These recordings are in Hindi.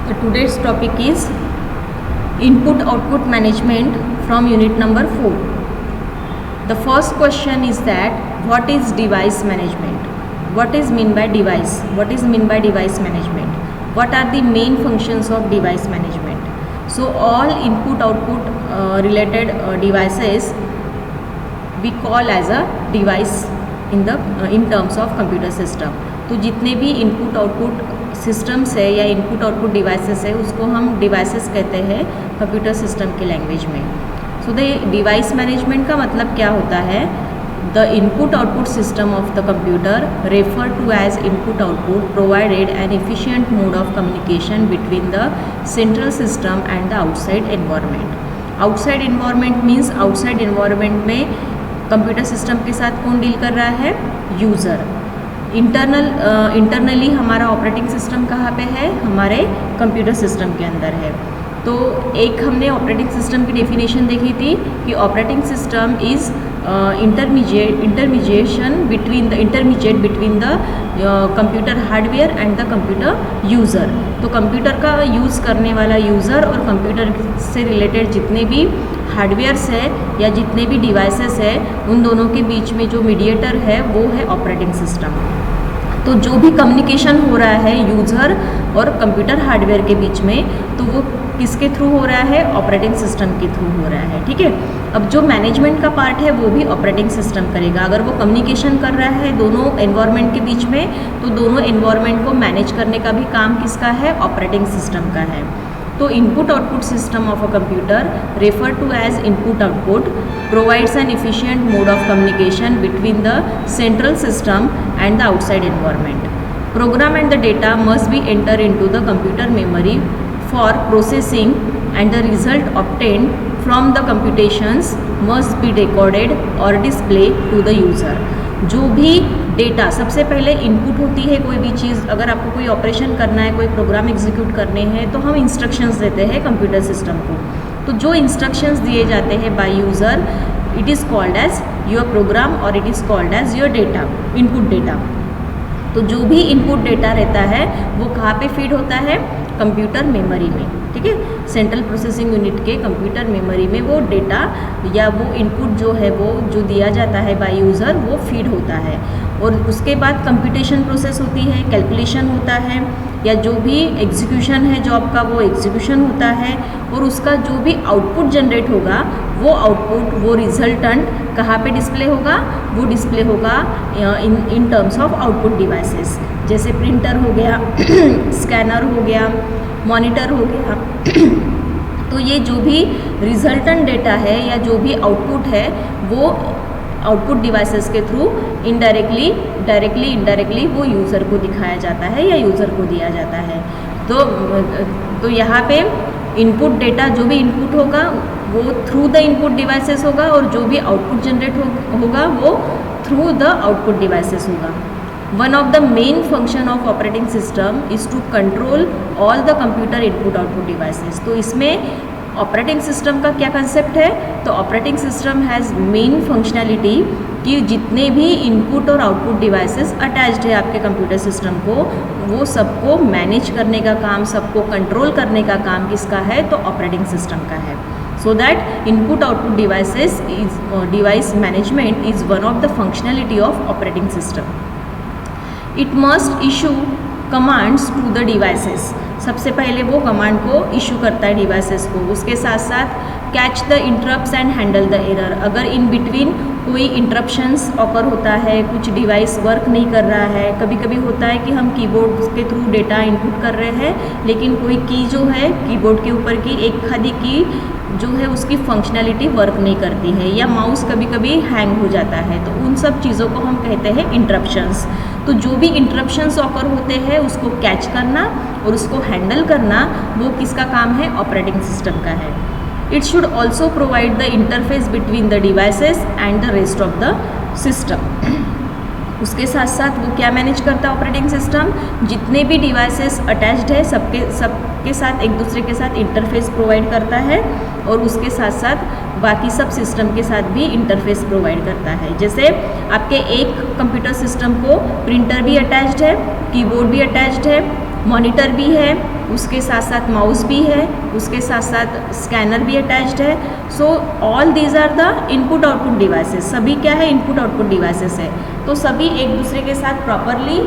Today's topic is input-output management from unit number 4. The first question is that what is device management? What is mean by device? What is mean by device management? What are the main functions of device management? So all input-output related devices we call as a device in terms of computer system. तो जितने भी इनपुट आउटपुट सिस्टम्स है या इनपुट आउटपुट डिवाइसेस है उसको हम डिवाइसेस कहते हैं कंप्यूटर सिस्टम के लैंग्वेज में. सो द डिवाइस मैनेजमेंट का मतलब क्या होता है? The input output system of the computer refer to as input output provided an efficient mode of communication between the central system and the outside environment. Outside environment means outside environment में कंप्यूटर सिस्टम के साथ कौन डील कर रहा है? यूज़र. इंटरनली हमारा ऑपरेटिंग सिस्टम कहाँ पे है? हमारे कंप्यूटर सिस्टम के अंदर है. तो एक हमने ऑपरेटिंग सिस्टम की डेफिनेशन देखी थी कि operating system is intermediate between the computer hardware and the computer user. तो कंप्यूटर का यूज़ करने वाला यूज़र और कंप्यूटर से रिलेटेड जितने भी हार्डवेयर्स है या जितने भी डिवाइसेस है उन दोनों के बीच में जो मीडिएटर है वो है ऑपरेटिंग सिस्टम. तो जो भी कम्युनिकेशन हो रहा है यूज़र और कंप्यूटर हार्डवेयर के बीच में तो वो किसके थ्रू हो रहा है? ऑपरेटिंग सिस्टम के थ्रू हो रहा है. ठीक है. अब जो मैनेजमेंट का पार्ट है वो भी ऑपरेटिंग सिस्टम करेगा. अगर वो कम्युनिकेशन कर रहा है दोनों एनवायरनमेंट के बीच में तो दोनों एनवायरनमेंट को मैनेज करने का भी काम किसका है? ऑपरेटिंग सिस्टम का है. तो input output system of a computer refer to as input output provides an efficient mode of communication between the central system and the outside environment. Program and the data must be entered into the computer memory for processing and the result obtained from the computations must be recorded or displayed to the user. जो भी डेटा सबसे पहले इनपुट होती है कोई भी चीज़, अगर आपको कोई ऑपरेशन करना है, कोई प्रोग्राम एग्जीक्यूट करने हैं तो हम इंस्ट्रक्शंस देते हैं कंप्यूटर सिस्टम को. तो जो इंस्ट्रक्शंस दिए जाते हैं by user it is called as your program और it is called as your data, input data. तो जो भी इनपुट डेटा रहता है वो कहाँ पे फीड होता है? कंप्यूटर मेमोरी में. ठीक है. सेंट्रल प्रोसेसिंग यूनिट के कंप्यूटर मेमोरी में वो डेटा या वो इनपुट जो है वो जो दिया जाता है बाय यूज़र वो फीड होता है. और उसके बाद कंप्यूटेशन प्रोसेस होती है, कैलकुलेशन होता है या जो भी एग्जीक्यूशन है जॉब का वो एग्जीक्यूशन होता है. और उसका जो भी आउटपुट जनरेट होगा वो आउटपुट वो रिजल्टेंट कहाँ पे डिस्प्ले होगा? वो डिस्प्ले होगा in terms of output devices. जैसे प्रिंटर हो गया, स्कैनर हो गया, मॉनिटर हो गया. तो ये जो भी रिजल्टेंट डेटा है या जो भी आउटपुट है वो आउटपुट डिवाइसेस के थ्रू इनडायरेक्टली वो यूज़र को दिखाया जाता है या यूज़र को दिया जाता है. तो यहाँ पे इनपुट डेटा जो भी इनपुट होगा वो थ्रू द इनपुट डिवाइसेस होगा और जो भी आउटपुट जनरेट होगा वो थ्रू द आउटपुट डिवाइसेस होगा. One of the main function of operating system is to control all the computer input output devices. तो इसमें ऑपरेटिंग सिस्टम का क्या कंसेप्ट है? तो operating system has main functionality कि जितने भी इनपुट और आउटपुट डिवाइसेस अटैच्ड है आपके कंप्यूटर सिस्टम को वो सबको मैनेज करने का काम, सबको कंट्रोल करने का काम किसका है? तो ऑपरेटिंग सिस्टम का है. So that input output devices is device management is one of the functionality of operating system. It must issue commands to the devices. सबसे पहले वो कमांड को इशू करता है डिवाइसेस को. उसके साथ साथ catch the interrupts and handle the error. अगर इन बिटवीन कोई इंटरप्शंस ऑकर होता है, कुछ डिवाइस वर्क नहीं कर रहा है, कभी कभी होता है कि हम कीबोर्ड के थ्रू डेटा इनपुट कर रहे हैं लेकिन कोई की जो है कीबोर्ड के ऊपर की एक खाली की जो है उसकी फंक्शनैलिटी वर्क नहीं करती है या माउस कभी कभी हैंग हो जाता है. तो उन सब चीज़ों को हम कहते हैं इंटरप्शंस. तो जो भी इंटरप्शंस ऑकर होते हैं उसको कैच करना और उसको हैंडल करना वो किसका काम है? ऑपरेटिंग सिस्टम का है. It should also provide the interface between the devices and the rest of the system. उसके साथ साथ वो क्या मैनेज करता है ऑपरेटिंग सिस्टम? जितने भी डिवाइसेस अटैच्ड है सबके साथ एक दूसरे के साथ इंटरफेस प्रोवाइड करता है और उसके साथ साथ बाकी सब सिस्टम के साथ भी इंटरफेस प्रोवाइड करता है. जैसे आपके एक कंप्यूटर सिस्टम को प्रिंटर भी अटैच्ड है, कीबोर्ड भी अटैच्ड है, मॉनिटर भी है, उसके साथ साथ माउस भी है, उसके साथ साथ स्कैनर भी अटैच्ड है। So all these are the input output devices. सभी क्या है, इनपुट आउटपुट डिवाइसेस है। तो सभी एक दूसरे के साथ प्रॉपरली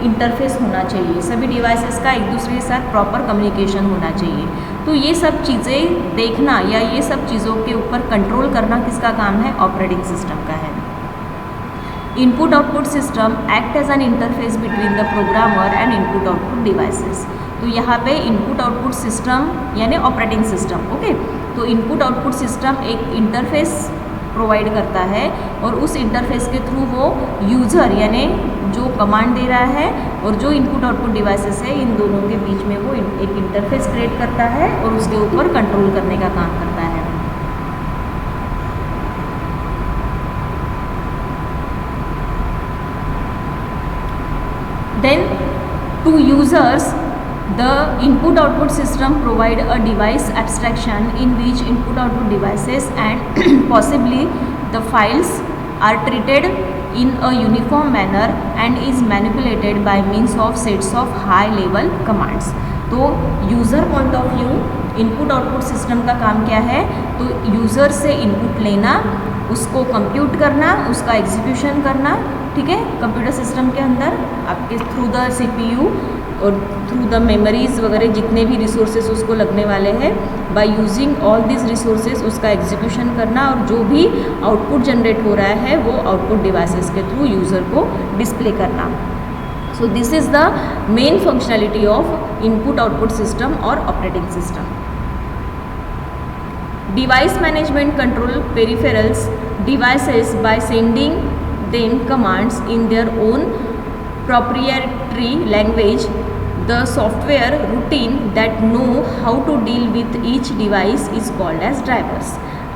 इंटरफेस होना चाहिए, सभी डिवाइसेस का एक दूसरे के साथ प्रॉपर कम्युनिकेशन होना चाहिए। तो ये सब चीज़ें देखना या ये सब चीज़ों के ऊपर कंट्रोल करना किसका काम है, ऑपरेटिंग सिस्टम का है। Input output system act as an interface between the programmer and input output devices. तो यहाँ पे इनपुट आउटपुट सिस्टम यानी ऑपरेटिंग सिस्टम, ओके। तो इनपुट आउटपुट सिस्टम एक इंटरफेस प्रोवाइड करता है और उस इंटरफेस के थ्रू वो यूज़र यानी जो कमांड दे रहा है और जो इनपुट आउटपुट डिवाइसेस है, इन दोनों के बीच में वो एक इंटरफेस क्रिएट करता है और उसके ऊपर कंट्रोल करने का काम करता है। Then to users, the input output system provide a device abstraction in which input output devices and possibly the files are treated in a uniform manner and is manipulated by means of sets of high level commands. तो user point of view input output system का काम क्या है, तो यूज़र से इनपुट लेना, उसको कंप्यूट करना, उसका एग्जीक्यूशन करना, ठीक है, कंप्यूटर सिस्टम के अंदर आपके थ्रू द CPU और थ्रू द मेमोरीज वगैरह जितने भी रिसोर्सेज उसको लगने वाले हैं, by using all this resources उसका एग्जीक्यूशन करना और जो भी आउटपुट जनरेट हो रहा है वो आउटपुट डिवाइसेस के थ्रू यूज़र को डिस्प्ले करना। So this is the main functionality of input output system और operating system. Device management control peripherals devices by sending them commands in their own proprietary language. The software routine that know how to deal with each device is called as drivers,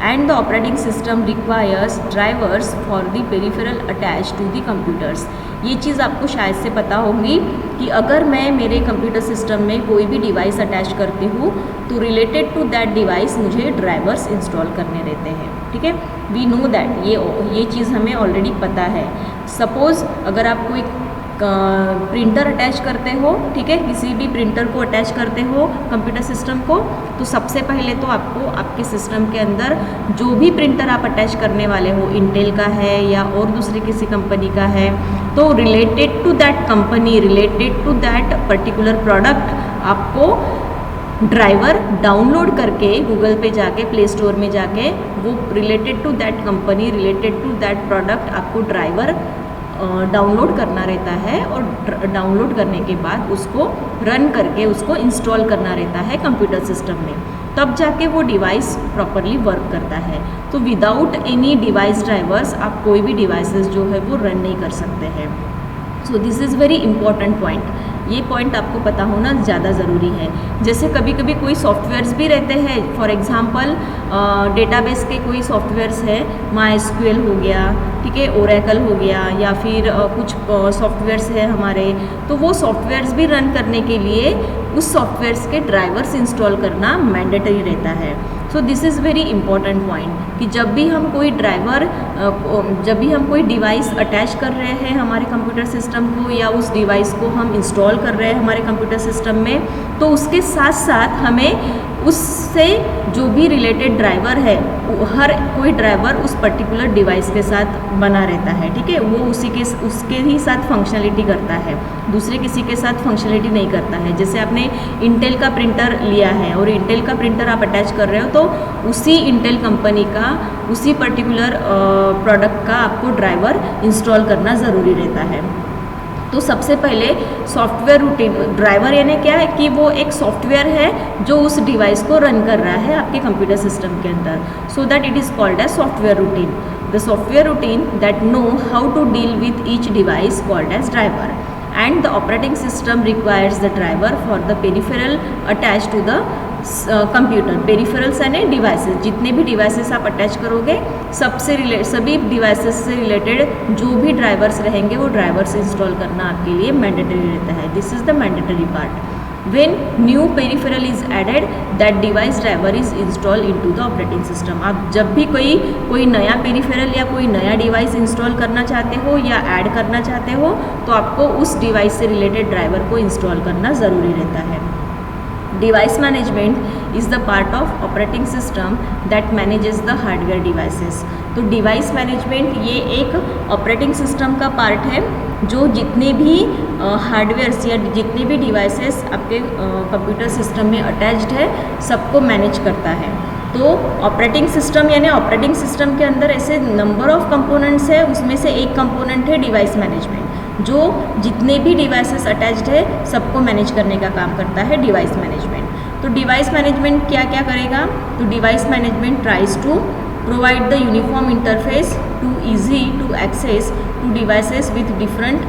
and the operating system requires drivers for the peripheral attached to the computers. ये चीज़ आपको शायद से पता होगी कि अगर मैं मेरे कंप्यूटर सिस्टम में कोई भी डिवाइस अटैच करती हूँ तो रिलेटेड टू दैट डिवाइस मुझे ड्राइवर्स इंस्टॉल करने रहते हैं, ठीक है। वी नो दैट, ये चीज़ हमें ऑलरेडी पता है। सपोज़ अगर आप कोई प्रिंटर अटैच करते हो, ठीक है, किसी भी प्रिंटर को अटैच करते हो कंप्यूटर सिस्टम को, तो सबसे पहले तो आपको आपके सिस्टम के अंदर जो भी प्रिंटर आप अटैच करने वाले हो, इंटेल का है या और दूसरी किसी कंपनी का है, तो related to that company, related to that particular product आपको ड्राइवर डाउनलोड करके गूगल पे जाके, प्ले स्टोर में जाके वो related to that company, related to that product आपको ड्राइवर डाउनलोड करना रहता है और डाउनलोड करने के बाद उसको रन करके उसको इंस्टॉल करना रहता है कंप्यूटर सिस्टम में, तब जाके वो डिवाइस प्रॉपरली वर्क करता है। तो विदाउट एनी डिवाइस ड्राइवर्स आप कोई भी डिवाइसेस जो है वो रन नहीं कर सकते हैं। सो this is very important point, ये पॉइंट आपको पता होना ज़्यादा ज़रूरी है। जैसे कभी कभी कोई सॉफ्टवेयर्स भी रहते हैं, फॉर एग्जांपल डेटाबेस के कोई सॉफ्टवेयर्स है, MySQL हो गया, ठीक है, ओरेकल हो गया, या फिर कुछ सॉफ्टवेयर्स है हमारे, तो वो सॉफ्टवेयर्स भी रन करने के लिए उस सॉफ्टवेयर्स के ड्राइवर्स इंस्टॉल करना मैंडेटरी रहता है। सो this is very important point कि जब भी हम कोई डिवाइस अटैच कर रहे हैं हमारे कंप्यूटर सिस्टम को या उस डिवाइस को हम इंस्टॉल कर रहे हैं हमारे कंप्यूटर सिस्टम में, तो उसके साथ साथ हमें उससे जो भी रिलेटेड ड्राइवर है, हर कोई ड्राइवर उस पर्टिकुलर डिवाइस के साथ बना रहता है, ठीक है, वो उसके ही साथ फंक्शनलिटी करता है, दूसरे किसी के साथ फंक्शनलिटी नहीं करता है। जैसे आपने इंटेल का प्रिंटर लिया है और इंटेल का प्रिंटर आप अटैच कर रहे हो, तो उसी इंटेल कंपनी का उसी पर्टिकुलर प्रोडक्ट का आपको ड्राइवर इंस्टॉल करना ज़रूरी रहता है। तो सबसे पहले सॉफ्टवेयर रूटीन ड्राइवर यानी क्या है कि वो एक सॉफ्टवेयर है जो उस डिवाइस को रन कर रहा है आपके कंप्यूटर सिस्टम के अंदर, so that it is called as software routine. The software routine that know how to deal with each device called as driver, and the operating system requires the driver for the peripheral attached to the computer। peripherals यानी डिवाइसेस, जितने भी डिवाइसेस आप अटैच करोगे सभी डिवाइसेस से रिलेटेड जो भी ड्राइवर्स रहेंगे वो ड्राइवर्स इंस्टॉल करना आपके लिए मैंडेटरी रहता है। This is the mandatory part. When new peripheral is added, that device driver is installed into the operating system। आप जब भी कोई नया पेरिफेरल या कोई नया डिवाइस इंस्टॉल करना चाहते हो या ऐड करना चाहते हो, तो आपको उस डिवाइस से रिलेटेड ड्राइवर को इंस्टॉल करना ज़रूरी रहता है। Device management is the part of operating system that manages the hardware devices. तो डिवाइस मैनेजमेंट ये एक ऑपरेटिंग सिस्टम का पार्ट है जो जितने भी हार्डवेयर्स या जितने भी डिवाइसेस आपके कंप्यूटर सिस्टम में अटैच्ड है सबको मैनेज करता है। तो ऑपरेटिंग सिस्टम यानी ऑपरेटिंग सिस्टम के अंदर ऐसे नंबर ऑफ कंपोनेंट्स है, उसमें से एक कंपोनेंट है डिवाइस मैनेजमेंट, जो जितने भी डिवाइसेस अटैच्ड है सबको मैनेज करने का काम करता है डिवाइस मैनेजमेंट। तो डिवाइस मैनेजमेंट क्या क्या करेगा? तो device management tries to provide the uniform interface to easy to access to devices with different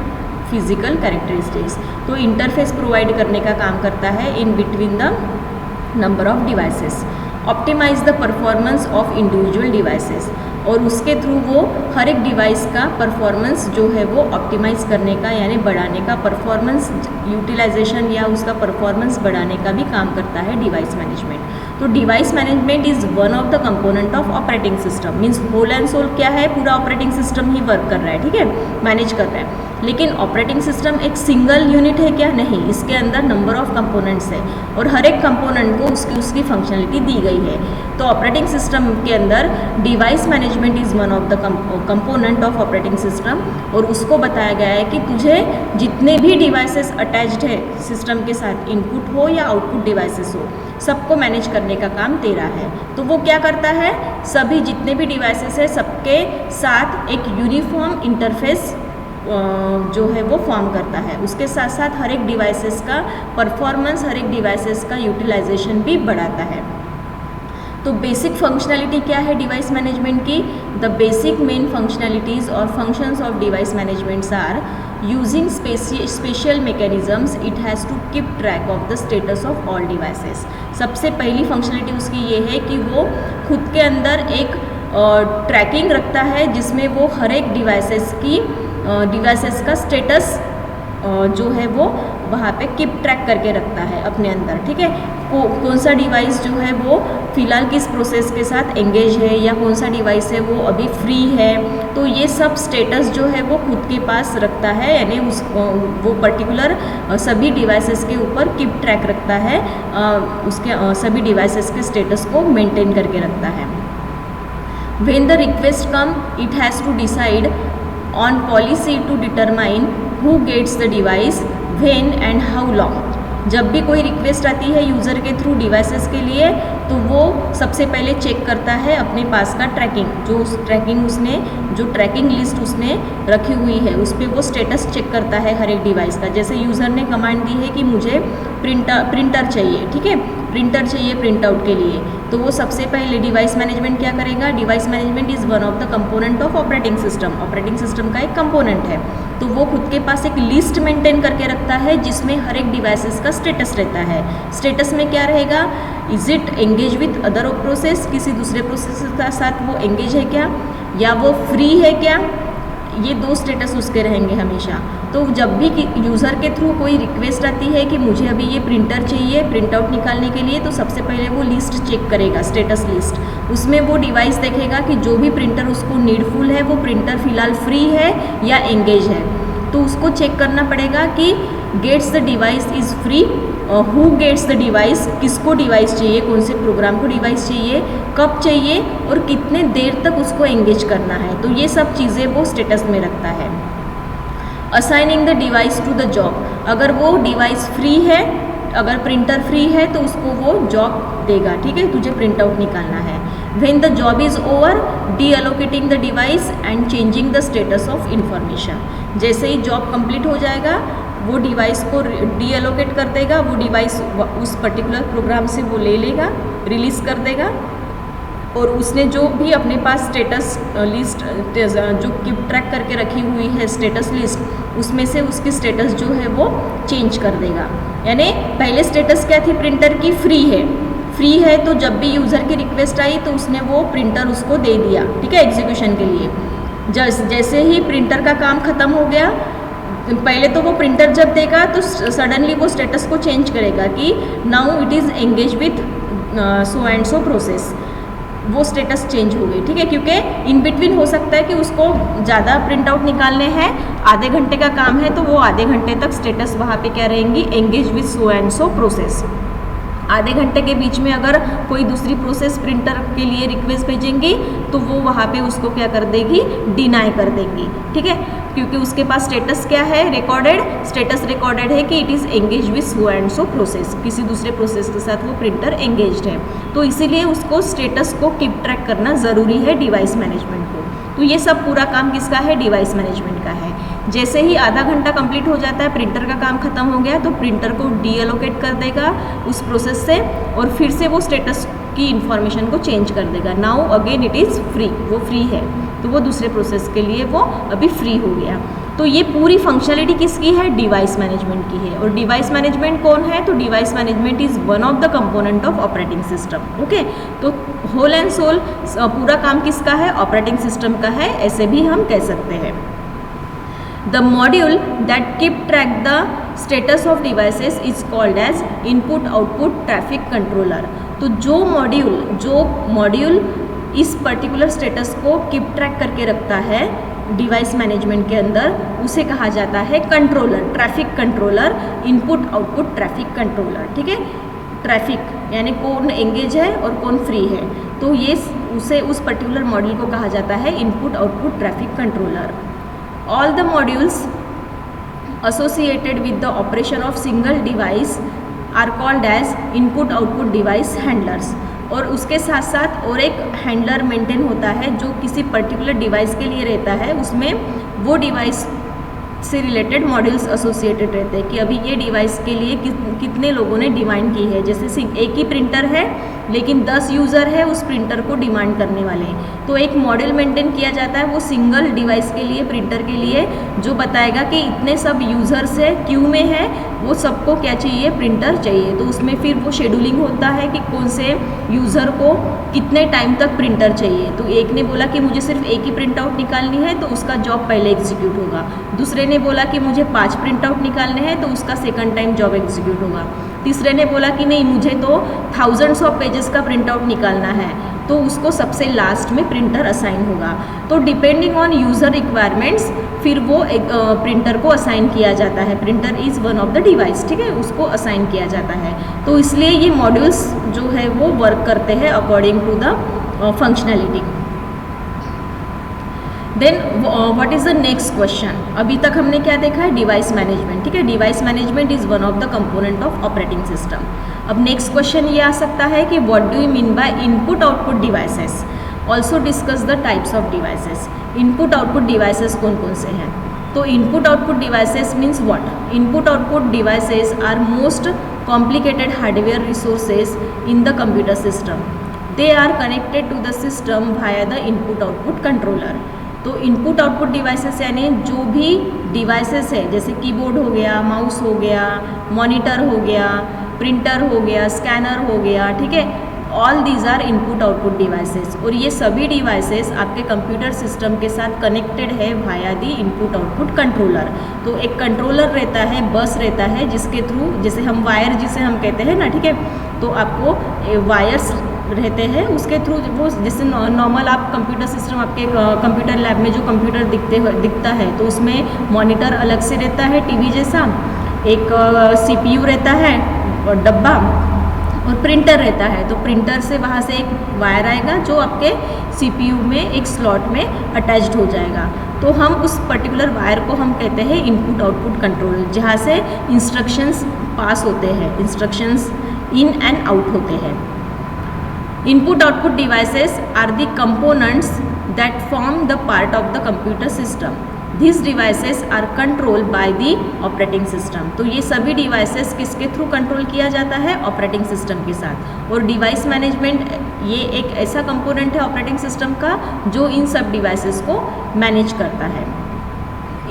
physical characteristics. तो इंटरफेस प्रोवाइड करने का काम करता है in between the number of devices. Optimize the performance of individual devices, और उसके थ्रू वो हर एक डिवाइस का परफॉर्मेंस जो है वो ऑप्टिमाइज करने का यानी बढ़ाने का, परफॉर्मेंस यूटिलाइजेशन या उसका परफॉर्मेंस बढ़ाने का भी काम करता है डिवाइस मैनेजमेंट। तो device management is one of the component of operating system. Means whole and sole क्या है, पूरा ऑपरेटिंग सिस्टम ही वर्क कर रहा है, ठीक है, मैनेज कर रहा है। लेकिन ऑपरेटिंग सिस्टम एक सिंगल यूनिट है क्या? नहीं, इसके अंदर नंबर ऑफ कंपोनेंट्स है और हर एक कंपोनेंट को उसकी फंक्शनलिटी दी गई है। तो ऑपरेटिंग सिस्टम के अंदर device management is one of the component of operating system, और उसको बताया गया है कि तुझे जितने भी डिवाइसेस अटैच्ड है सिस्टम के साथ, इनपुट हो या आउटपुट डिवाइसेस हो, सबको मैनेज करने का काम तेरा है। तो वो क्या करता है? सभी जितने भी डिवाइसेस है सबके साथ एक यूनिफॉर्म इंटरफेस जो है वो फॉर्म करता है। उसके साथ साथ हर एक डिवाइसेस का परफॉर्मेंस, हर एक डिवाइसेस का यूटिलाइजेशन भी बढ़ाता है। तो बेसिक फंक्शनैलिटी क्या है डिवाइस मैनेजमेंट की? द बेसिक मेन फंक्शनैलिटीज़ और functions of device managements are using special mechanisms it has to keep track of the status of all devices. सबसे पहली फंक्शनैलिटी उसकी ये है कि वो खुद के अंदर एक ट्रैकिंग रखता है जिसमें वो हर एक डिवाइसेस का स्टेटस जो है वो वहाँ पे कीप ट्रैक करके रखता है अपने अंदर, ठीक है। कौन सा डिवाइस जो है वो फ़िलहाल किस प्रोसेस के साथ एंगेज है या कौन सा डिवाइस है वो अभी फ्री है, तो ये सब स्टेटस जो है वो खुद के पास रखता है, यानी वो पर्टिकुलर सभी डिवाइसेस के ऊपर कीप ट्रैक रखता है, उसके सभी डिवाइसेस के स्टेटस को मेंटेन करके रखता है। When the request come, it has to decide on policy to determine who gets the device, when and how long। जब भी कोई रिक्वेस्ट आती है यूज़र के थ्रू डिवाइसेस के लिए, तो वो सबसे पहले चेक करता है अपने पास का ट्रैकिंग, जो ट्रैकिंग लिस्ट उसने रखी हुई है उस पर वो स्टेटस चेक करता है हर एक डिवाइस का। जैसे यूज़र ने कमांड दी है कि मुझे प्रिंटर चाहिए, ठीक है, प्रिंटर चाहिए प्रिंट आउट के लिए, तो वो सबसे पहले डिवाइस मैनेजमेंट क्या करेगा? Device management is one of the component of operating system का एक कंपोनेंट है। तो वो खुद के पास एक लिस्ट मेंटेन करके रखता है जिसमें हर एक डिवाइसेस का स्टेटस रहता है। स्टेटस में क्या रहेगा? Is it engage with other process, किसी दूसरे प्रोसेस के साथ वो एंगेज है क्या, या वो फ्री है क्या, ये दो स्टेटस उसके रहेंगे हमेशा। तो जब भी यूज़र के थ्रू कोई रिक्वेस्ट आती है कि मुझे अभी ये प्रिंटर चाहिए प्रिंट आउट निकालने के लिए, तो सबसे पहले वो लिस्ट चेक करेगा, स्टेटस लिस्ट। उसमें वो डिवाइस देखेगा कि जो भी प्रिंटर उसको नीडफुल है वो प्रिंटर फ़िलहाल फ्री है या एंगेज है, तो उसको चेक करना पड़ेगा कि gets the device is free, who gets the device, किसको डिवाइस चाहिए, कौन से प्रोग्राम को डिवाइस चाहिए, कब चाहिए और कितने देर तक उसको एंगेज करना है, तो ये सब चीज़ें वो स्टेटस में रखता है। Assigning the device to the job, अगर वो डिवाइस फ्री है, अगर प्रिंटर फ्री है तो उसको वो जॉब देगा, ठीक है, तुझे प्रिंट आउट निकालना है। When the job is over, D allocating the device and changing the status of information. जैसे ही जॉब कंप्लीट हो जाएगा वो डिवाइस को डी एलोकेट कर देगा, वो डिवाइस उस पर्टिकुलर प्रोग्राम से वो ले लेगा, रिलीज़ कर देगा, और उसने जो भी अपने पास स्टेटस लिस्ट जो कीप ट्रैक करके रखी हुई है स्टेटस लिस्ट, उसमें से उसकी स्टेटस जो है वो चेंज कर देगा। यानी पहले स्टेटस क्या थी प्रिंटर की? फ्री है, तो जब भी यूज़र की रिक्वेस्ट आई तो उसने वो प्रिंटर उसको दे दिया, ठीक है, एग्जीक्यूशन के लिए। जैसे ही प्रिंटर का काम ख़त्म हो गया, पहले तो वो प्रिंटर जब देगा तो सडनली वो स्टेटस को चेंज करेगा कि now it is engage with so and so process, वो स्टेटस चेंज हो गई, ठीक है, क्योंकि इन बिटवीन हो सकता है कि उसको ज़्यादा प्रिंट आउट निकालने हैं, आधे घंटे का काम है, तो वो आधे घंटे तक स्टेटस वहाँ पे क्या रहेंगी? Engage with so and so process. आधे घंटे के बीच में अगर कोई दूसरी प्रोसेस प्रिंटर के लिए रिक्वेस्ट भेजेंगी तो वो वहाँ पे उसको क्या कर देगी, डिनाई कर देंगी, ठीक है, क्योंकि उसके पास स्टेटस क्या है, रिकॉर्डेड, स्टेटस रिकॉर्डेड है कि it is engage with so and so process, किसी दूसरे प्रोसेस के साथ वो प्रिंटर एंगेज्ड है। तो इसीलिए उसको स्टेटस को कीप ट्रैक करना ज़रूरी है डिवाइस मैनेजमेंट को। तो ये सब पूरा काम किसका है, डिवाइस मैनेजमेंट का है। जैसे ही आधा घंटा कंप्लीट हो जाता है, प्रिंटर का काम खत्म हो गया, तो प्रिंटर को डीएलोकेट कर देगा उस प्रोसेस से और फिर से वो स्टेटस की इंफॉर्मेशन को चेंज कर देगा। Now again it is free, वो फ्री है, तो वो दूसरे प्रोसेस के लिए वो अभी फ्री हो गया। तो ये पूरी फंक्शनलिटी किसकी है, डिवाइस मैनेजमेंट की है। और डिवाइस मैनेजमेंट कौन है, तो device management is one of the component of operating system. Okay, तो होल एंड सोल पूरा काम किसका है, ऑपरेटिंग सिस्टम का है, ऐसे भी हम कह सकते हैं। The module that keep track the status of devices is called as input output traffic controller। तो जो मॉड्यूल इस पर्टिकुलर स्टेटस को कीप ट्रैक करके रखता है डिवाइस मैनेजमेंट के अंदर, उसे कहा जाता है controller, traffic controller, input output traffic controller, ठीक है। ट्रैफिक यानी कौन एंगेज है और कौन फ्री है, तो ये उस पर्टिकुलर मॉड्यूल को कहा जाता है input output traffic controller. All the modules associated with the operation of single device are called as input output device handlers। और उसके साथ साथ और एक हैंडलर मेंटेन होता है जो किसी पर्टिकुलर डिवाइस के लिए रहता है, उसमें वो डिवाइस से रिलेटेड मॉड्यूल्स एसोसिएटेड रहते हैं कि अभी ये डिवाइस के लिए कितने लोगों ने डिमांड की है। जैसे एक ही प्रिंटर है लेकिन 10 यूज़र है उस प्रिंटर को डिमांड करने वाले, तो एक मॉड्यूल मेंटेन किया जाता है वो सिंगल डिवाइस के लिए, प्रिंटर के लिए, जो बताएगा कि इतने सब यूज़र्स है, क्यू में है, वो सबको क्या चाहिए, प्रिंटर चाहिए। तो उसमें फिर वो शेड्यूलिंग होता है कि कौन से यूज़र को कितने टाइम तक प्रिंटर चाहिए। तो एक ने बोला कि मुझे सिर्फ एक ही प्रिंट आउट निकालनी है, तो उसका जॉब पहले एग्जीक्यूट होगा। दूसरे ने बोला कि मुझे 5 प्रिंट आउट निकालने हैं, तो उसका सेकंड टाइम जॉब एग्जीक्यूट होगा। तीसरे ने बोला कि नहीं, मुझे तो थाउजेंड्स ऑफ पेजेस का प्रिंट आउट निकालना है, तो उसको सबसे लास्ट में प्रिंटर असाइन होगा। तो डिपेंडिंग ऑन यूज़र रिक्वायरमेंट्स फिर वो एक प्रिंटर को असाइन किया जाता है। Printer is one of the device, ठीक है, उसको असाइन किया जाता है। तो इसलिए ये मॉड्यूल्स जो है वो वर्क करते हैं according to the functionality. Then what is the next question. अभी तक हमने क्या देखा है, डिवाइस मैनेजमेंट, ठीक है। Device management is one of the component of operating system. अब नेक्स्ट क्वेश्चन ये आ सकता है कि what do you mean by input output devices. Also discuss the types of devices. Input output devices कौन कौन से हैं, तो input output devices means what. Input output devices are most complicated hardware resources in the computer system. They are connected to the system via the input output controller. तो इनपुट आउटपुट डिवाइसेस यानी जो भी डिवाइसेस है, जैसे कीबोर्ड हो गया, माउस हो गया, मॉनिटर हो गया, प्रिंटर हो गया, स्कैनर हो गया, ठीक है, all these are input output devices. और ये सभी डिवाइसेस आपके कंप्यूटर सिस्टम के साथ कनेक्टेड है वाया दी इनपुट आउटपुट कंट्रोलर। तो एक कंट्रोलर रहता है, बस रहता है, जिसके थ्रू, जैसे हम वायर जिसे हम कहते हैं ना, ठीक है, तो आपको वायर्स रहते हैं, उसके थ्रू वो जैसे नॉर्मल आप कंप्यूटर सिस्टम, आपके कंप्यूटर लैब में जो कंप्यूटर दिखता है, तो उसमें मॉनिटर अलग से रहता है टीवी जैसा, एक CPU रहता है और डब्बा, और प्रिंटर रहता है। तो प्रिंटर से वहाँ से एक वायर आएगा जो आपके CPU में एक स्लॉट में अटैच्ड हो जाएगा। तो हम उस पर्टिकुलर वायर को हम कहते हैं इनपुट आउटपुट कंट्रोल, जहाँ से इंस्ट्रक्शंस पास होते हैं, इंस्ट्रक्शंस इन एंड आउट होते हैं। Input output devices are the components that form the part of the computer system. These devices are controlled by the operating system. तो ये सभी devices किसके थ्रू कंट्रोल किया जाता है, ऑपरेटिंग सिस्टम के साथ। और डिवाइस मैनेजमेंट ये एक ऐसा कंपोनेंट है ऑपरेटिंग सिस्टम का जो इन सब डिवाइसेस को मैनेज करता है।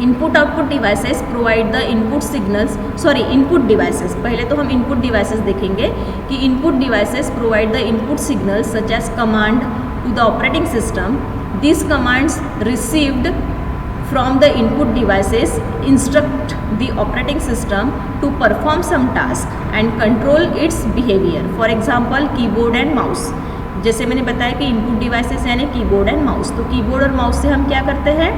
Input output devices provide the input signals, input devices, पहले तो हम इनपुट डिवाइसेस देखेंगे कि input devices provide the input signals such as command to the operating system. This commands received from the input devices instruct the operating system to perform some task and control its behavior. For example, keyboard and mouse. जैसे मैंने बताया कि इनपुट डिवाइसेस यानी कीबोर्ड एंड माउस, तो कीबोर्ड और माउस से हम क्या करते हैं,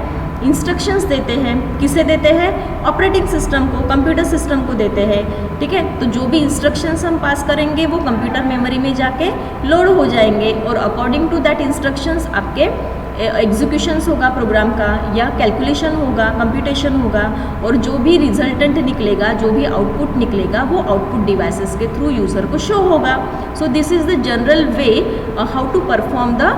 इंस्ट्रक्शंस देते हैं, किसे देते हैं? ऑपरेटिंग सिस्टम को, कंप्यूटर सिस्टम को देते हैं, ठीक है। तो जो भी इंस्ट्रक्शंस हम पास करेंगे वो कंप्यूटर मेमोरी में जाके लोड हो जाएंगे और अकॉर्डिंग टू दैट इंस्ट्रक्शंस आपके एग्जीक्यूशंस होगा प्रोग्राम का, या कैलकुलेशन होगा, कंप्यूटेशन होगा, और जो भी रिजल्टेंट निकलेगा, जो भी आउटपुट निकलेगा, वो आउटपुट डिवाइसेस के थ्रू यूज़र को शो होगा। So this is the general way how to perform the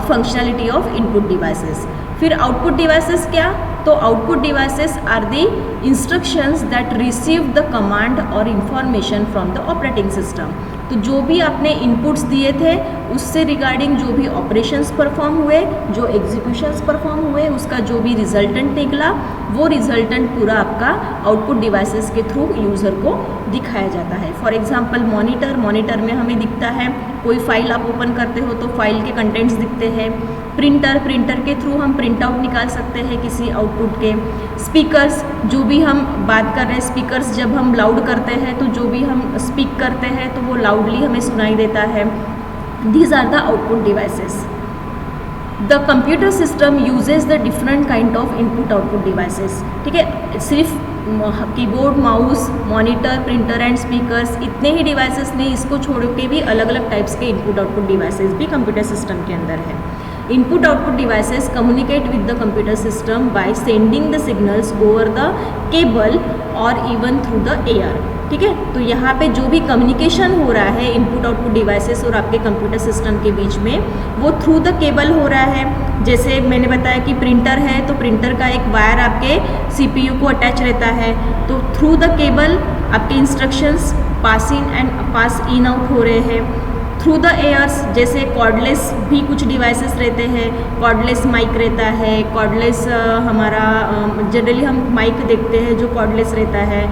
functionality of input devices. फिर आउटपुट डिवाइसेस क्या? तो output devices are the instructions that receive the command और information from the operating system. तो जो भी आपने इनपुट्स दिए थे उससे रिगार्डिंग जो भी ऑपरेशंस परफॉर्म हुए, जो एग्जीक्यूशंस परफॉर्म हुए, उसका जो भी रिजल्टेंट निकला, वो रिजल्टेंट पूरा आपका आउटपुट डिवाइसेस के थ्रू यूज़र को दिखाया जाता है। फॉर एग्जांपल मॉनिटर में हमें दिखता है, कोई फाइल आप ओपन करते हो तो फाइल के कंटेंट्स दिखते हैं। प्रिंटर के थ्रू हम प्रिंट आउट निकाल सकते हैं किसी आउटपुट के। स्पीकर्स, जो भी हम बात कर रहे हैं, स्पीकर्स जब हम लाउड करते हैं तो जो भी हम स्पीक करते हैं तो वो लाउडली हमें सुनाई देता है। These are the output devices. The computer system uses the different kind of input-output devices. ठीक है, सिर्फ keyboard, mouse, monitor, printer and speakers इतने ही डिवाइसेस नहीं, इसको छोड़ के भी अलग अलग टाइप्स के इनपुट-आउटपुट डिवाइसेस भी कंप्यूटर सिस्टम के अंदर है। Input-output devices communicate with the computer system by sending the signals over the cable और इवन थ्रू द एयर। ठीक है, तो यहाँ पे जो भी कम्युनिकेशन हो रहा है इनपुट आउटपुट डिवाइसेस और आपके कंप्यूटर सिस्टम के बीच में, वो थ्रू द केबल हो रहा है। जैसे मैंने बताया कि प्रिंटर है तो प्रिंटर का एक वायर आपके CPU को अटैच रहता है, तो थ्रू द केबल आपके इंस्ट्रक्शंस पास इन आउट हो रहे हैं। थ्रू द एयर्स, जैसे कॉर्डलेस भी कुछ डिवाइसेस रहते हैं, कॉर्डलेस माइक रहता है, कॉर्डलेस हमारा जनरली हम माइक देखते हैं जो कॉर्डलेस रहता है।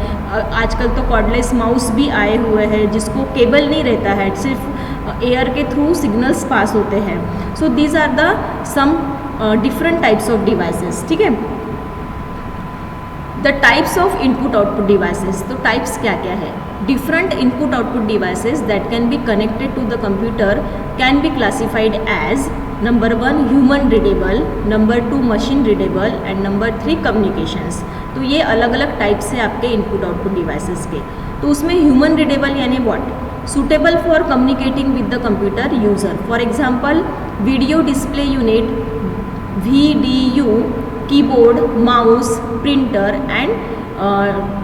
आजकल तो कॉर्डलेस माउस भी आए हुए हैं जिसको केबल नहीं रहता है, सिर्फ एयर के थ्रू सिग्नल्स पास होते हैं। So these are the some different types of devices. ठीक है, the types of input output devices, तो टाइप्स क्या क्या है? Different input output devices that can be connected to the computer can be classified as number 1 human readable, number 2 machine readable and number 3 communications. तो ये अलग अलग टाइप्स है आपके इनपुट आउटपुट डिवाइसेस के। तो उसमें ह्यूमन रीडेबल यानी what? Suitable for communicating with the computer user. For example video display unit, VDU, keyboard, mouse, printer and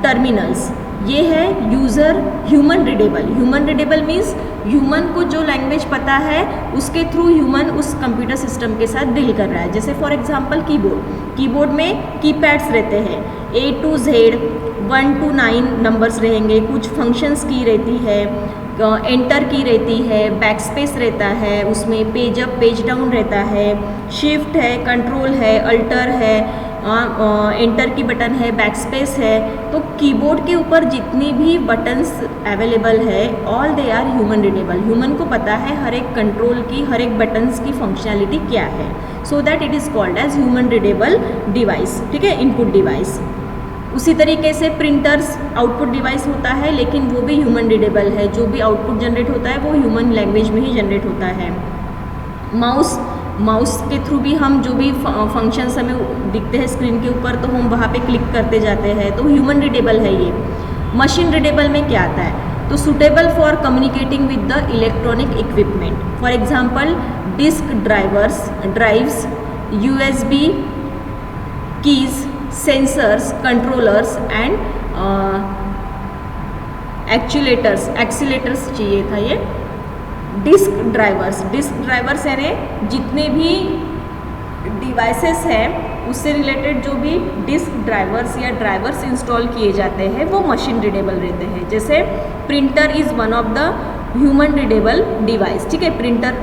terminals, ये है user human readable. Human readable means human को जो लैंग्वेज पता है उसके थ्रू ह्यूमन उस कंप्यूटर सिस्टम के साथ डील कर रहा है। जैसे फॉर एग्जांपल कीबोर्ड में कीपैड्स रहते हैं, A to Z, 1 to 9 numbers रहेंगे, कुछ फंक्शंस की रहती है, एंटर की रहती है, बैक स्पेस रहता है, उसमें पेज अप पेज डाउन रहता है, शिफ्ट है, कंट्रोल है, अल्टर है, एंटर की बटन है, बैक स्पेस है। तो कीबोर्ड के ऊपर जितनी भी बटन्स अवेलेबल है all they are human readable. Human को पता है हर एक कंट्रोल की, हर एक बटन्स की फंक्शनैलिटी क्या है, so that it is called as human readable device. ठीक है, इनपुट डिवाइस। उसी तरीके से प्रिंटर्स आउटपुट डिवाइस होता है, लेकिन वो भी ह्यूमन रीडेबल है। जो भी आउटपुट जनरेट होता है वो ह्यूमन लैंग्वेज में ही जनरेट होता है। माउस के थ्रू भी हम जो भी फंक्शंस हमें दिखते हैं स्क्रीन के ऊपर तो हम वहाँ पे क्लिक करते जाते हैं, तो ह्यूमन रीडेबल है ये। मशीन रीडेबल में क्या आता है? तो suitable for communicating with the electronic equipment. For example disk drives, USB keys, sensors, controllers and accelerators चाहिए था ये। डिस्क ड्राइवर्स यानी जितने भी डिवाइसेस हैं उससे रिलेटेड जो भी डिस्क ड्राइवर्स या ड्राइवर्स इंस्टॉल किए जाते हैं वो मशीन रीडेबल रहते हैं। जैसे printer is one of the human readable device. ठीक है, प्रिंटर,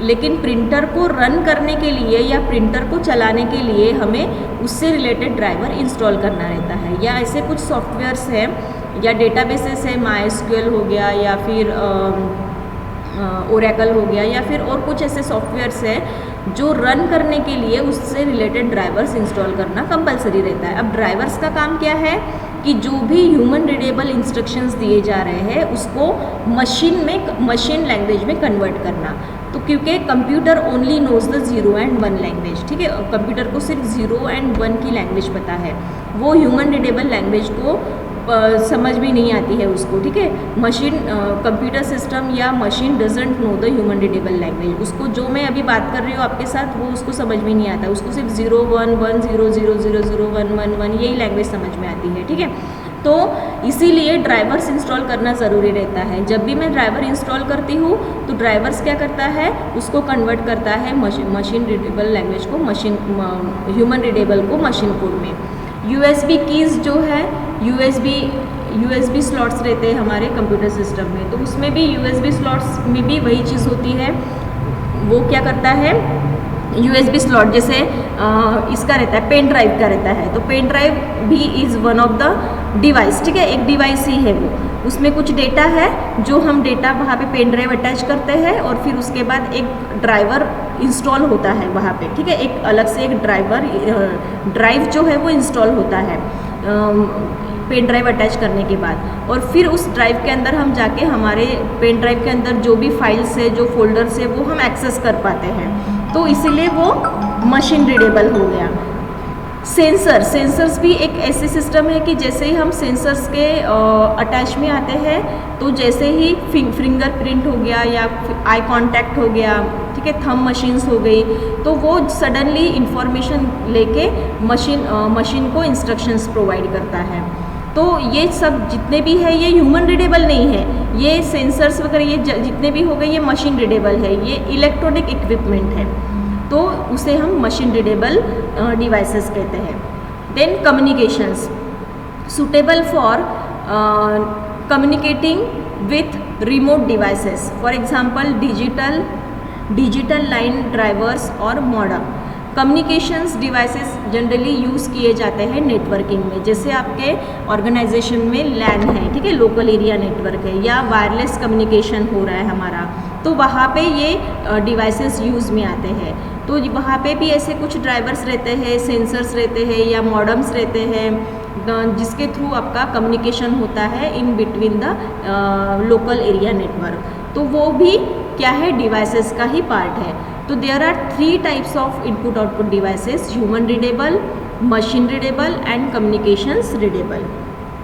लेकिन प्रिंटर को रन करने के लिए या प्रिंटर को चलाने के लिए हमें उससे रिलेटेड ड्राइवर इंस्टॉल करना रहता है। या ऐसे कुछ सॉफ्टवेयर्स हैं या डेटाबेसेस है, MySQL हो गया या फिर ओरेकल हो गया या फिर और कुछ ऐसे सॉफ्टवेयर्स हैं जो रन करने के लिए उससे रिलेटेड ड्राइवर्स इंस्टॉल करना कंपलसरी रहता है। अब ड्राइवर्स का काम क्या है कि जो भी ह्यूमन रीडेबल इंस्ट्रक्शंस दिए जा रहे हैं उसको मशीन लैंग्वेज में कन्वर्ट करना। तो क्योंकि computer only knows the 0 and 1 language, ठीक है, कंप्यूटर को सिर्फ 0 and 1 की लैंग्वेज पता है, वो ह्यूमन रीडेबल लैंग्वेज को समझ भी नहीं आती है उसको, ठीक है। मशीन कंप्यूटर सिस्टम या machine doesn't know the human readable language, उसको जो मैं अभी बात कर रही हूँ आपके साथ वो उसको समझ में नहीं आता, उसको सिर्फ 0 1 1 0 0 0 0 1 1 1 यही लैंग्वेज समझ में आती है, ठीक है। तो इसीलिए ड्राइवर्स इंस्टॉल करना ज़रूरी रहता है। जब भी मैं ड्राइवर इंस्टॉल करती हूँ तो ड्राइवर्स क्या करता है, उसको कन्वर्ट करता है मशीन रीडेबल लैंग्वेज को ह्यूमन रीडेबल को मशीन कोड में। USB कीज़ जो है, USB स्लॉट्स रहते हैं हमारे कंप्यूटर सिस्टम में, तो उसमें भी USB स्लॉट्स में भी वही चीज़ होती है। वो क्या करता है, USB स्लॉट जैसे इसका रहता है, पेन ड्राइव का रहता है, तो पेन ड्राइव भी is one of the device, ठीक है, एक डिवाइस ही है वो। उसमें कुछ डेटा है जो हम डेटा वहाँ पे पेन ड्राइव अटैच करते हैं और फिर उसके बाद एक ड्राइवर इंस्टॉल होता है वहाँ पे, ठीक है, एक अलग से एक ड्राइव जो है वो इंस्टॉल होता है पेन ड्राइव अटैच करने के बाद, और फिर उस ड्राइव के अंदर हम जाके हमारे पेन ड्राइव के अंदर जो भी फाइल्स है, जो फोल्डर्स है, वो हम एक्सेस कर पाते हैं, तो इसीलिए वो मशीन रीडेबल हो गया। सेंसर्स भी एक ऐसे सिस्टम है कि जैसे ही हम सेंसर्स के अटैच में आते हैं तो जैसे ही फिंगरप्रिंट हो गया या आई कांटेक्ट हो गया, ठीक है, थंब मशीन्स हो गई, तो वो सडनली इंफॉर्मेशन लेके मशीन को इंस्ट्रक्शंस प्रोवाइड करता है। तो ये सब जितने भी है ये ह्यूमन रीडेबल नहीं है, ये सेंसर्स वगैरह ये जितने भी हो गए ये मशीन रीडेबल है, ये इलेक्ट्रॉनिक इक्विपमेंट है, तो उसे हम मशीन रीडेबल डिवाइसेस कहते हैं। Then communications suitable for communicating with remote devices, for example digital line drivers और modem. Communications devices generally use किए जाते हैं नेटवर्किंग में, जैसे आपके ऑर्गेनाइजेशन में लैन है, ठीक है, लोकल एरिया नेटवर्क है, या वायरलेस कम्युनिकेशन हो रहा है हमारा, तो वहाँ पे ये डिवाइसेस यूज़ में आते हैं। तो वहाँ पे भी ऐसे कुछ ड्राइवर्स रहते हैं, सेंसर्स रहते हैं या मॉडम्स रहते हैं जिसके थ्रू आपका कम्युनिकेशन होता है in between the local area network, तो वो भी क्या है, डिवाइसेस का ही पार्ट है। तो there are 3 types of input output devices, human readable, machine readable and communications readable.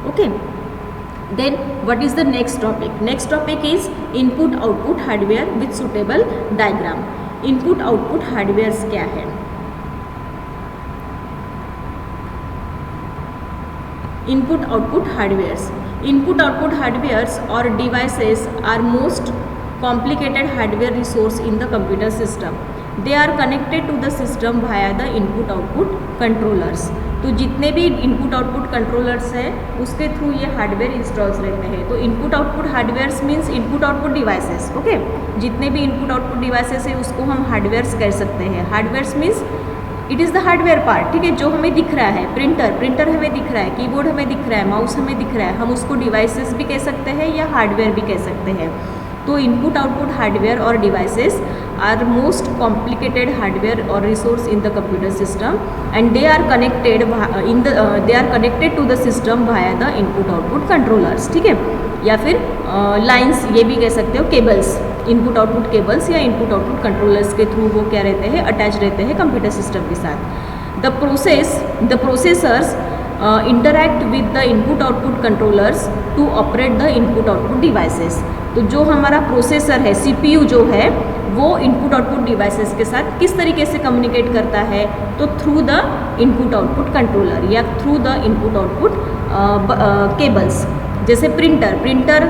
Okay, then what is the next topic? Next topic is input output hardware with suitable diagram. Input output hardwares क्या है? इनपुट आउटपुट हार्डवेयर्स और devices are most complicated hardware resource in the computer system. They are connected to the system via the input output controllers. तो जितने भी इनपुट आउटपुट कंट्रोलर्स हैं उसके थ्रू ये हार्डवेयर इंस्टॉल्स रहते हैं। तो input output hardwares means input output devices, okay, जितने भी इनपुट आउटपुट डिवाइसेस है उसको हम हार्डवेयर्स कह सकते हैं। Hardwares means it is the hardware part, ठीक है, जो हमें दिख रहा है, प्रिंटर हमें दिख रहा है, कीबोर्ड हमें दिख रहा है, माउस हमें दिख रहा है, हम उसको डिवाइसेस भी कह सकते हैं या हार्डवेयर भी कह सकते हैं। तो इनपुट आउटपुट हार्डवेयर और devices are most complicated hardware और resource in the computer system and they are connected to the system via the input output controllers, ठीक है, या फिर लाइन्स ये भी कह सकते हो, केबल्स, इनपुट आउटपुट केबल्स या इनपुट आउटपुट कंट्रोलर्स के थ्रू वो क्या रहते हैं, अटैच रहते हैं कंप्यूटर सिस्टम के साथ। The processors interact with the input output controllers to operate the input output devices. तो जो हमारा प्रोसेसर है, CPU जो है, वो इनपुट आउटपुट डिवाइसेस के साथ किस तरीके से कम्युनिकेट करता है, तो through the input output controller या through the input output cables. जैसे प्रिंटर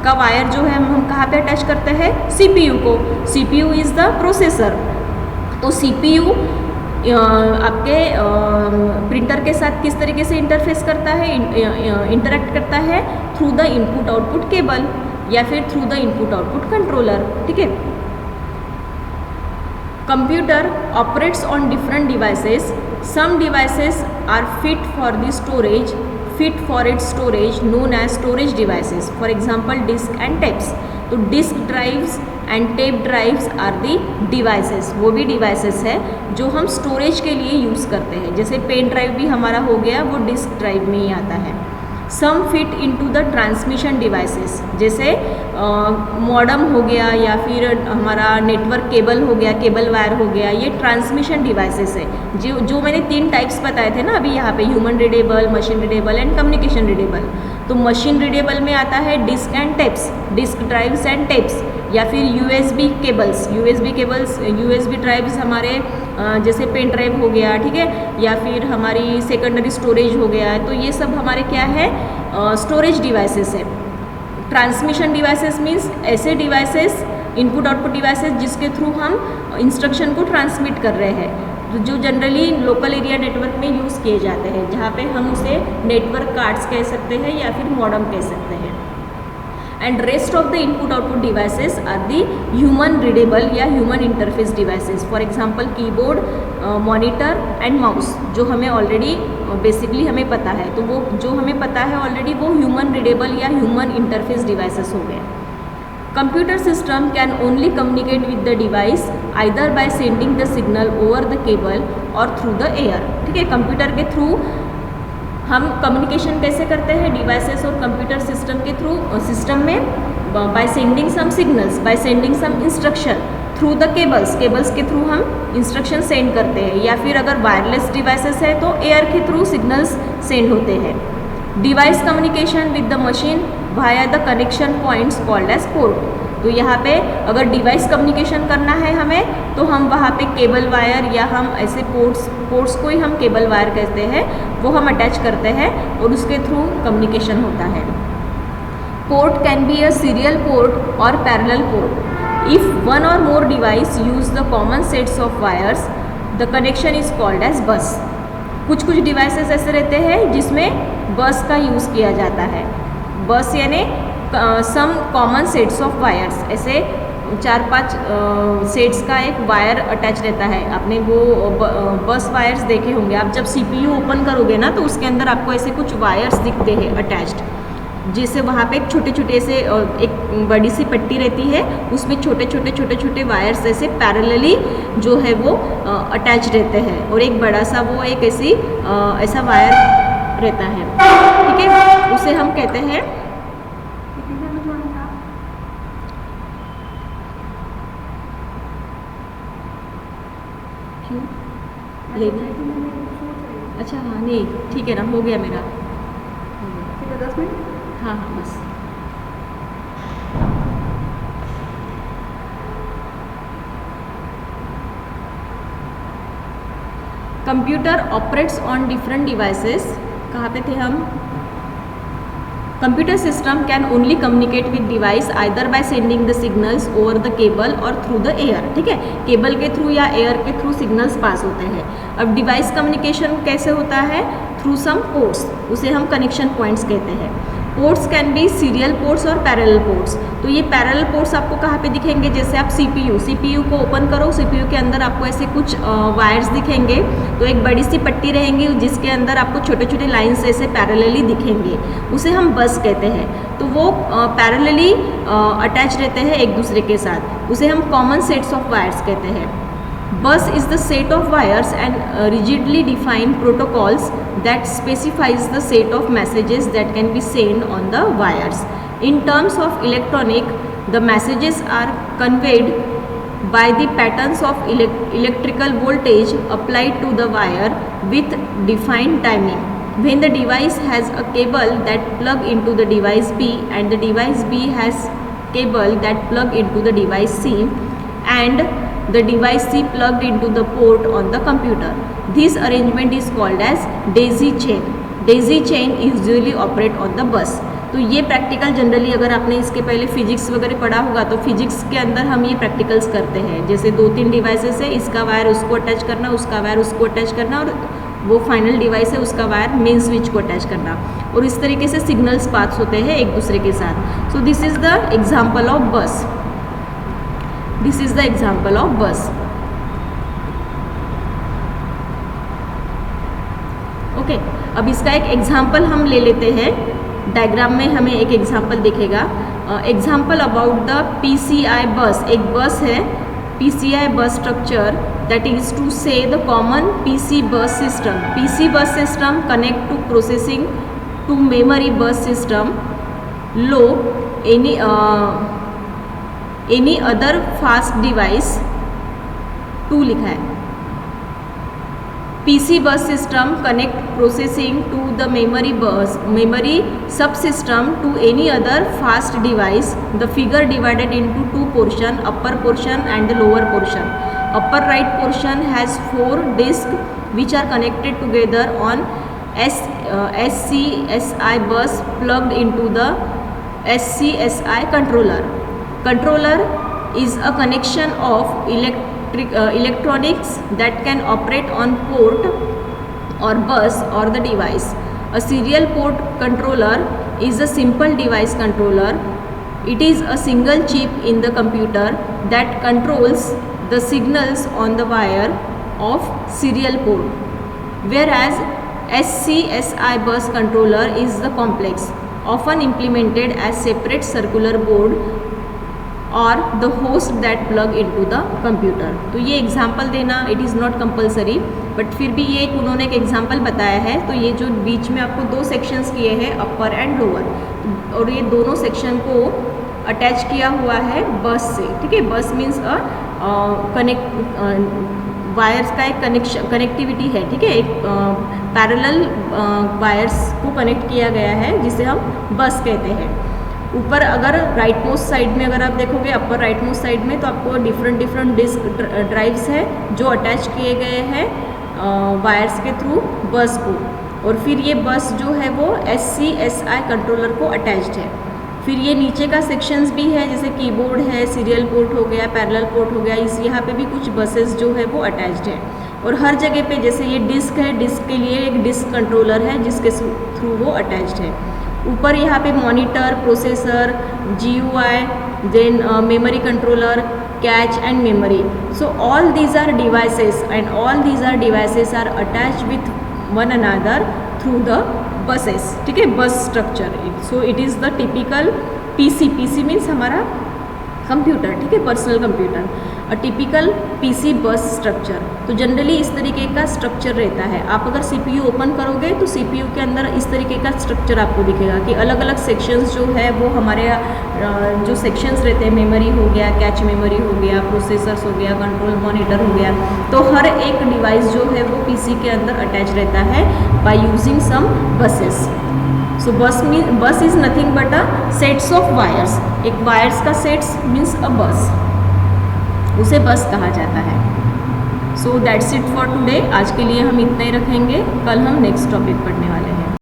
का वायर जो है हम कहाँ पे अटैच करते हैं, CPU को। CPU इज़ द प्रोसेसर, तो CPU आपके प्रिंटर के साथ किस तरीके से इंटरफेस करता है, इंटरेक्ट करता है through the input output cable या फिर through the input output controller, ठीक है। Computer operates on different devices, some devices are fit for its storage known as storage devices, for example disk and tapes। तो disk drives and tape drives are the devices, वो भी डिवाइसेस है जो हम स्टोरेज के लिए यूज़ करते हैं। जैसे पेन ड्राइव भी हमारा हो गया, वो डिस्क ड्राइव में ही आता है। Some fit into the transmission devices, जैसे मॉडम हो गया या फिर हमारा नेटवर्क केबल हो गया, केबल वायर हो गया, ये ट्रांसमिशन डिवाइसेस है। जो मैंने 3 टाइप्स बताए थे ना अभी यहाँ पे, human readable, machine readable and communication readable. तो मशीन रीडेबल में आता है disk and tapes, disk drives and tapes, या फिर यूएसबी केबल्स, यूएसबी ड्राइव्स हमारे जैसे पेन ड्राइव हो गया, ठीक है, या फिर हमारी सेकेंडरी स्टोरेज हो गया। तो ये सब हमारे क्या है, स्टोरेज डिवाइसेस है। ट्रांसमिशन डिवाइसेस मीन्स ऐसे डिवाइसेस, इनपुट आउटपुट डिवाइसेस जिसके थ्रू हम इंस्ट्रक्शन को ट्रांसमिट कर रहे हैं, जो जनरली लोकल एरिया नेटवर्क में यूज़ किए जाते हैं, जहाँ पे हम उसे नेटवर्क कार्ड्स कह सकते हैं या फिर मॉडम कह सकते हैं। And rest of the input output devices are the human readable या human interface devices. For example keyboard, monitor and mouse, जो हमें ऑलरेडी बेसिकली हमें पता है, तो वो जो हमें पता है ऑलरेडी वो ह्यूमन रीडेबल या ह्यूमन इंटरफेस डिवाइसेस हो गए। Computer system can only communicate with the device either by sending the signal over the cable और थ्रू द एयर, ठीक है। कंप्यूटर के थ्रू हम कम्युनिकेशन कैसे करते हैं डिवाइसेस और कंप्यूटर सिस्टम के थ्रू, सिस्टम में by sending some signals, by sending some instruction through the cables, cables के थ्रू हम इंस्ट्रक्शन सेंड करते हैं, या फिर अगर वायरलेस डिवाइसेस है तो एयर के थ्रू सिग्नल्स सेंड होते हैं। Device communication with the machine via the connection points called as port. तो यहाँ पे अगर डिवाइस कम्युनिकेशन करना है हमें, तो हम वहाँ पे केबल वायर या हम ऐसे पोर्ट्स को ही हम केबल वायर कहते हैं, वो हम अटैच करते हैं और उसके थ्रू कम्युनिकेशन होता है। Port can be a serial port और parallel port. If one or more device use the common sets of wires, the connection is called as bus. कुछ डिवाइसेस ऐसे रहते हैं जिसमें बस का यूज़ किया जाता है। बस यानी some common sets of wires, ऐसे 4-5 सेट्स का एक वायर अटैच रहता है। आपने वो बस वायर्स देखे होंगे, आप जब CPU ओपन करोगे ना तो उसके अंदर आपको ऐसे कुछ वायर्स दिखते हैं अटैच्ड, जिससे वहाँ पे छोटे छोटे से एक बड़ी सी पट्टी रहती है, उसमें छोटे छोटे वायर्स ऐसे पैरेलली जो है वो अटैच रहते हैं, और एक बड़ा सा वो एक ऐसा वायर रहता है, ठीक है, उसे हम कहते हैं अच्छा हाँ नहीं ठीक है ना, हो गया मेरा, ठीक है 10 मिनट। हाँ बस। Computer operates on different devices, कहाँ पे थे हम? Computer system can only communicate with device either by sending the signals over the cable और थ्रू द एयर, ठीक है। केबल के थ्रू या एयर के थ्रू सिग्नल्स पास होते हैं। अब डिवाइस कम्युनिकेशन कैसे होता है? थ्रू सम पोर्ट्स, उसे हम कनेक्शन पॉइंट्स कहते हैं। Ports can be serial ports और पैरेलल पोर्ट्स। तो ये पैरेलल पोर्ट्स आपको कहाँ पे दिखेंगे? जैसे आप CPU को ओपन करो, CPU के अंदर आपको ऐसे कुछ वायर्स दिखेंगे, तो एक बड़ी सी पट्टी रहेंगी जिसके अंदर आपको छोटे छोटे लाइन्स ऐसे पैरेलली दिखेंगे, उसे हम बस कहते हैं। तो वो पैरेलली अटैच रहते हैं एक दूसरे के साथ, उसे हम कॉमन सेट्स ऑफ वायर्स कहते हैं। Bus is the set of wires and rigidly defined protocols that specifies the set of messages that can be sent on the wires. In terms of electronic, the messages are conveyed by the patterns of electrical voltage applied to the wire with defined timing. When the device has a cable that plug into the device B and the device B has cable that plug into the device C and the device C plugged into the port on the computer. This arrangement is called as daisy chain. Daisy chain usually operate on the bus. तो ये प्रैक्टिकल जनरली अगर आपने इसके पहले फिजिक्स वगैरह पढ़ा होगा तो फिजिक्स के अंदर हम ये प्रैक्टिकल्स करते हैं। जैसे 2-3 डिवाइसेस है, इसका वायर उसको अटैच करना, उसका वायर उसको अटैच करना, और वो फाइनल डिवाइस है उसका वायर मेन स्विच को अटैच करना, और इस तरीके से सिग्नल्स पास होते हैं एक दूसरे के साथ। सो this is the example of बस। This is the example of bus. Okay, अब इसका एक एग्जाम्पल हम ले लेते हैं। डायग्राम में हमें एक एग्जाम्पल दिखेगा। एग्जाम्पल अबाउट द PCI बस। एक बस है PCI bus structure, that is to say the common PC bus system. PC bus system connect to processing to memory bus system, low any other fast device, 2 लिखा है. PC bus system connect processing to the memory subsystem to any other fast device. The figure divided into 2 portion, upper portion and the lower portion. Upper right portion has 4 disks which are connected together on SCSI bus plugged into the SCSI controller. Controller is a connection of electronics that can operate on port or bus or the device. A serial port controller is a simple device controller. It is a single chip in the computer that controls the signals on the wire of serial port, whereas SCSI bus controller is the complex, often implemented as separate circular board और the host that plug into the computer. तो ये एग्जांपल देना it is not compulsory, but फिर भी ये उन्होंने एक एग्जांपल बताया है. तो ये जो बीच में आपको 2 सेक्शंस किए हैं अपर एंड लोअर, और ये दोनों सेक्शन को अटैच किया हुआ है बस से. ठीक है, बस मीन्स वायर्स का एक कनेक्टिविटी है. ठीक है, एक पैरेलल वायर्स को कनेक्ट किया गया है जिसे हम बस कहते हैं. ऊपर अगर राइट मोस्ट साइड में अगर आप देखोगे, अपर राइट मोस्ट साइड में, तो आपको डिफरेंट डिस्क ड्राइव्स है जो अटैच किए गए हैं वायर्स के थ्रू बस को. और फिर ये बस जो है वो SCSI कंट्रोलर को अटैच्ड है. फिर ये नीचे का सेक्शंस भी है, जैसे कीबोर्ड है, सीरियल पोर्ट हो गया, पैरेलल पोर्ट हो गया. यहाँ पे भी कुछ बसेस जो है वो अटैच्ड है. और हर जगह पे जैसे ये डिस्क है, डिस्क के लिए एक डिस्क कंट्रोलर है जिसके थ्रू वो अटैच्ड है. ऊपर यहाँ पे monitor, processor, GUI, then memory controller, cache and memory. So all these are devices and all these are devices are attach with one another through the buses. ठीक है, bus structure. So it is the typical PC. PC means हमारा कंप्यूटर. ठीक है, personal computer. A typical PC bus structure. तो जनरली इस तरीके का स्ट्रक्चर रहता है. आप अगर CPU ओपन करोगे तो CPU के अंदर इस तरीके का स्ट्रक्चर आपको दिखेगा कि अलग अलग सेक्शंस जो है वो हमारे जो सेक्शंस रहते हैं, मेमोरी हो गया, कैच मेमोरी हो गया, प्रोसेसर्स हो गया, कंट्रोल मॉनिटर हो गया. तो हर एक डिवाइस जो है वो PC के अंदर अटैच रहता है by using some buses. So bus is nothing but a sets of wires. एक वायर्स का सेट्स मीन्स अ बस, उसे बस कहा जाता है. So that's it for today. आज के लिए हम इतना ही रखेंगे. कल हम नेक्स्ट टॉपिक पढ़ने वाले हैं.